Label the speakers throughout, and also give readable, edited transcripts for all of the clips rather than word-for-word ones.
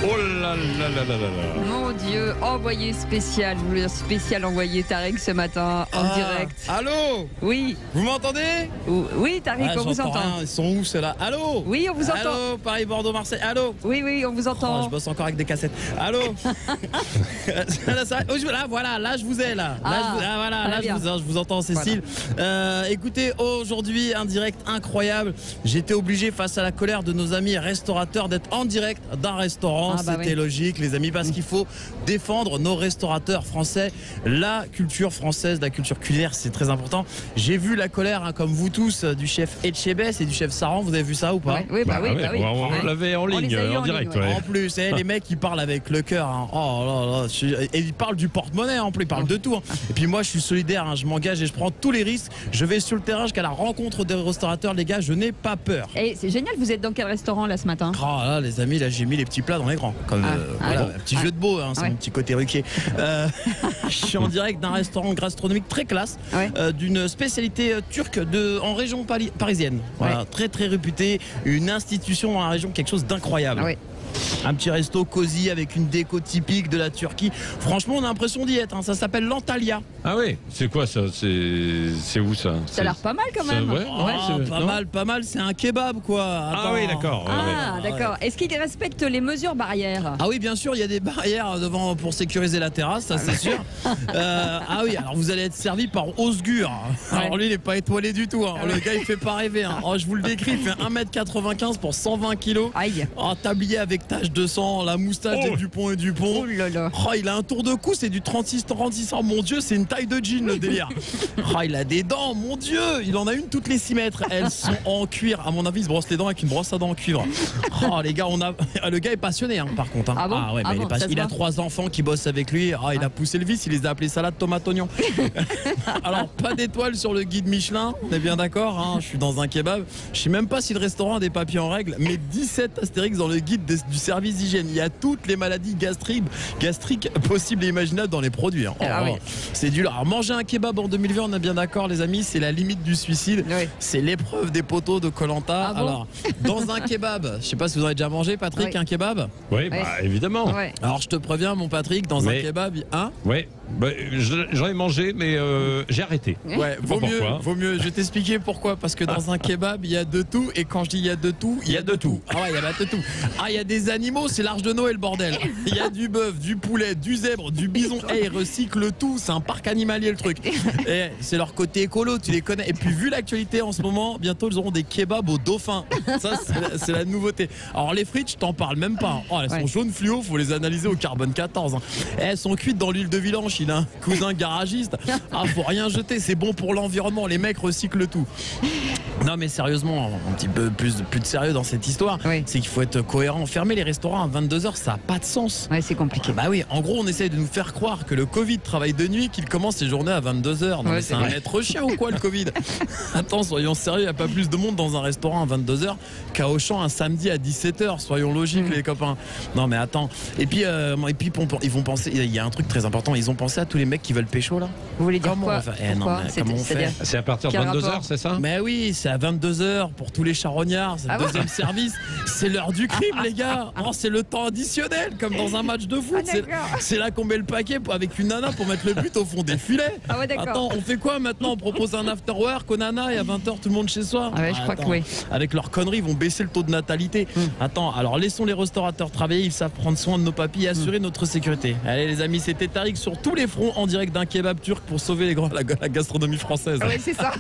Speaker 1: Oh là là là là là là.
Speaker 2: Mon Dieu, envoyé spécial. Je voulais dire spécial envoyé Tariq ce matin en direct.
Speaker 3: Allô?
Speaker 2: Oui.
Speaker 3: Vous m'entendez?
Speaker 2: Oui, Tariq, on vous entend.
Speaker 3: Rien. Ils sont où ceux-là? Allô?
Speaker 2: Oui, on vous entend.
Speaker 3: Allô, Paris, Bordeaux, Marseille. Allô?
Speaker 2: Oui, on vous entend.
Speaker 3: Je bosse encore avec des cassettes. Allô? Là, voilà, là je vous ai là. Je vous entends, Cécile. Voilà. Écoutez, aujourd'hui un direct incroyable. J'étais obligé face à la colère de nos amis restaurateurs d'être en direct d'un restaurant. C'était logique, les amis, parce qu'il faut défendre nos restaurateurs français, la culture française, la culture culinaire, c'est très important. J'ai vu la colère, comme vous tous, du chef Etchebest et du chef Saran. Vous avez vu ça ou pas?
Speaker 2: Oui.
Speaker 1: On l'avait en ligne, en direct.
Speaker 2: Ouais.
Speaker 3: En plus, les mecs, ils parlent avec le cœur. Hein. Oh là là, et ils parlent du porte-monnaie, en plus, ils parlent de tout. Hein. Et puis moi, je suis solidaire, hein. Je m'engage et je prends tous les risques. Je vais sur le terrain jusqu'à la rencontre des restaurateurs, les gars. Je n'ai pas peur.
Speaker 2: Et c'est génial. Vous êtes dans quel restaurant là ce matin?
Speaker 3: Oh là, les amis, là, j'ai mis les petits plats dans les grands. Comme un petit jeu de mots, hein, c'est mon petit côté ruquier. Je suis en direct d'un restaurant gastronomique très classe, d'une spécialité turque en région parisienne. Voilà, très très réputé, une institution dans la région, quelque chose d'incroyable. Un petit resto cosy avec une déco typique de la Turquie. Franchement, on a l'impression d'y être. Hein. Ça s'appelle l'Antalya.
Speaker 1: Ah oui, c'est quoi ça? C'est où ça?
Speaker 2: Ça a l'air pas mal quand même.
Speaker 3: Pas mal. C'est un kebab quoi. Attends.
Speaker 1: Ah oui, d'accord.
Speaker 2: D'accord. Est-ce qu'il respecte les mesures barrières?
Speaker 3: Ah oui, bien sûr, il y a des barrières devant pour sécuriser la terrasse, ça c'est sûr. Ah oui, alors vous allez être servi par Osgur. Alors lui, il n'est pas étoilé du tout. Hein. Le gars, il fait pas rêver. Hein. Oh, je vous le décris, il fait 1m95 pour 120 kg.
Speaker 2: Aïe.
Speaker 3: Oh, tablier avec tache de sang, la moustache des Dupont et Dupont.
Speaker 2: Oh là là.
Speaker 3: Oh, il a un tour de cou, c'est du 36 ans. Mon Dieu, c'est une taille de jean le délire. Oh, il a des dents, mon Dieu. Il en a une toutes les 6 mètres. Elles sont en cuir. À mon avis, il se brosse les dents avec une brosse à dents en cuivre. Oh, les gars, le gars est passionné, hein, par contre. Hein.
Speaker 2: Ah bon?
Speaker 3: Il a 3 enfants qui bossent avec lui. Il a poussé le vice, il les a appelés salade tomate oignon. Alors, pas d'étoile sur le guide Michelin, on est bien d'accord, hein. Je suis dans un kebab. Je sais même pas si le restaurant a des papiers en règle, mais 17 astérix dans le guide du service d'hygiène. Il y a toutes les maladies gastriques possibles et imaginables dans les produits. Hein. C'est du alors, manger un kebab en 2020, on est bien d'accord, les amis, c'est la limite du suicide. C'est l'épreuve des poteaux de Koh-Lanta. Alors, dans un kebab, je sais pas si vous avez déjà mangé, Patrick, un kebab?
Speaker 1: Oui, évidemment.
Speaker 3: Alors, je te préviens, mon Patrick, dans un kebab,
Speaker 1: Oui. J'en ai mangé, mais j'ai arrêté.
Speaker 3: Vaut mieux. Je vais t'expliquer pourquoi. Parce que dans un kebab, il y a de tout. Et quand je dis il y a de tout, il y a de tout. Il y a de tout. Il y a des animaux, c'est l'Arche de Noé, le bordel. Il y a du bœuf, du poulet, du zèbre, du bison. Ils recyclent tout. C'est un parc animalier, le truc. Et c'est leur côté écolo, tu les connais. Et puis, vu l'actualité en ce moment, bientôt, ils auront des kebabs au dauphin. Ça, c'est la nouveauté. Alors, les frites, je t'en parle même pas. Elles sont jaunes fluo, faut les analyser au carbone 14. Elles sont cuites dans l'huile de vidange. Il a un cousin garagiste. Faut rien jeter, c'est bon pour l'environnement. Les mecs recyclent tout. Non mais sérieusement, un petit peu plus de sérieux dans cette histoire, c'est qu'il faut être cohérent. Fermer les restaurants à 22h, ça n'a pas de sens.
Speaker 2: C'est compliqué.
Speaker 3: Bah oui, en gros on essaye de nous faire croire que le Covid travaille de nuit, qu'il commence ses journées à 22h. Non mais c'est un être chien ou quoi le Covid? Attends, soyons sérieux, il n'y a pas plus de monde dans un restaurant à 22h qu'à Auchan un samedi à 17h. Soyons logiques les copains. Non mais attends. Et puis ils vont penser, il y a un truc très important, ils ont pensé à tous les mecs qui veulent pécho là.
Speaker 2: Vous voulez dire quoi?
Speaker 3: Comment on fait?
Speaker 1: C'est à partir de 22h, c'est ça?
Speaker 3: Mais oui, c'est à 22h pour tous les charognards, c'est le deuxième service. C'est l'heure du crime les gars. C'est le temps additionnel comme dans un match de foot. C'est là qu'on met le paquet avec une nana pour mettre le but au fond des filets. Attends, on fait quoi maintenant? On propose un after work aux nanas et à 20h tout le monde chez soi.
Speaker 2: Je crois que oui.
Speaker 3: Avec leurs conneries, ils vont baisser le taux de natalité. Attends, alors laissons les restaurateurs travailler, ils savent prendre soin de nos papilles et assurer notre sécurité. Allez les amis, c'était Tariq sur tous les fronts en direct d'un kebab turc pour sauver la gastronomie française.
Speaker 2: C'est ça.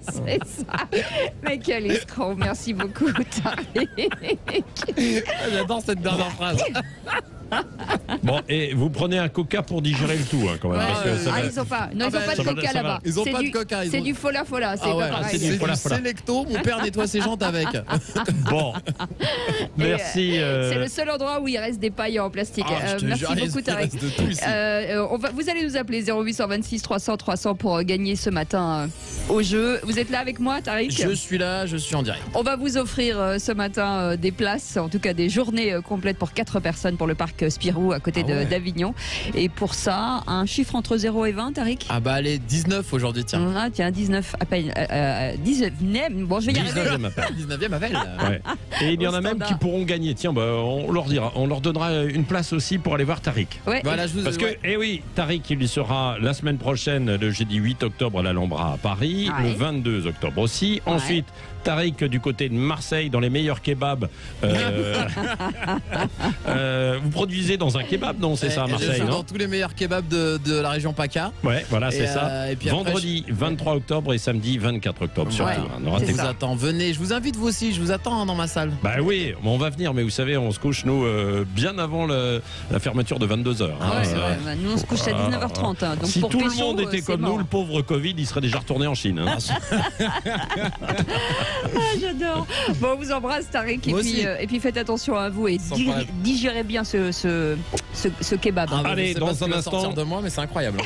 Speaker 2: C'est ça. Mais quel escroc, merci beaucoup Tariq.
Speaker 3: J'adore cette dernière phrase.
Speaker 1: Bon, et vous prenez un coca pour digérer le tout, hein, quand même.
Speaker 2: Ils n'ont pas de coca là-bas.
Speaker 3: Ils n'ont pas de coca.
Speaker 2: C'est du fola. C'est pas pareil.
Speaker 3: C'est du Selecto. Mon père nettoie ses jantes avec.
Speaker 1: Bon. Merci.
Speaker 2: C'est le seul endroit où il reste des pailles en plastique. Merci beaucoup Tariq. Vous allez nous appeler 0826 300 300 pour gagner ce matin au jeu. Vous êtes là avec moi Tariq?
Speaker 3: Je suis là, je suis en direct.
Speaker 2: On va vous offrir ce matin des places, en tout cas des journées complètes pour 4 personnes pour le parc Spirou à côté d'Avignon. Et pour ça, un chiffre entre 0 et 20, Tariq?
Speaker 3: Ah bah allez, 19 aujourd'hui, tiens.
Speaker 2: Ah, tiens, 19 appel. 19e, bon je vais y arriver.
Speaker 1: 19e appel.
Speaker 3: 19e appel.
Speaker 1: Ouais. Et il y en a même
Speaker 2: standard.
Speaker 1: qui pourront gagner. Tiens, on leur dira, on leur donnera une place aussi pour aller voir Tariq.
Speaker 2: Ouais.
Speaker 3: Voilà,
Speaker 1: Parce que, Tariq, il y sera la semaine prochaine, le jeudi 8 octobre à l'Alhambra à Paris,
Speaker 2: Ouais.
Speaker 1: le 22 octobre aussi.
Speaker 2: Ouais.
Speaker 1: Ensuite, Tariq du côté de Marseille, dans les meilleurs kebabs. Vous produisez dans un kebab, non? C'est ça, à Marseille, non?
Speaker 3: Dans tous les meilleurs kebabs de la région PACA.
Speaker 1: Ouais, voilà, c'est ça.
Speaker 3: Et puis après,
Speaker 1: Vendredi 23 octobre et samedi 24 octobre, surtout.
Speaker 2: Ouais,
Speaker 1: Ne ratez
Speaker 2: c'est
Speaker 3: Je
Speaker 1: pas.
Speaker 3: vous attends, venez. Je vous invite vous aussi. Je vous attends dans ma salle.
Speaker 1: Bah oui, on va venir, mais vous savez, on se couche, nous, bien avant la fermeture de 22h.
Speaker 2: Ah ouais, c'est vrai. Bah, nous on se couche à 19h30. Hein, donc
Speaker 1: Si
Speaker 2: pour
Speaker 1: tout le
Speaker 2: pécho,
Speaker 1: monde était
Speaker 2: c'est
Speaker 1: comme
Speaker 2: mort.
Speaker 1: nous, le pauvre Covid, il serait déjà retourné en Chine. Hein.
Speaker 2: Ah, j'adore. Bon, on vous embrasse, Tariq.
Speaker 3: Moi aussi.
Speaker 2: Et puis faites attention à vous et
Speaker 3: Sans problème.
Speaker 2: digérez bien ce kebab.
Speaker 3: Ah, bah,
Speaker 1: Allez,
Speaker 3: je sais
Speaker 1: dans
Speaker 3: pas ce qui
Speaker 1: un
Speaker 3: va
Speaker 1: instant-
Speaker 3: sortir de moi, mais c'est incroyable.
Speaker 1: Ouais.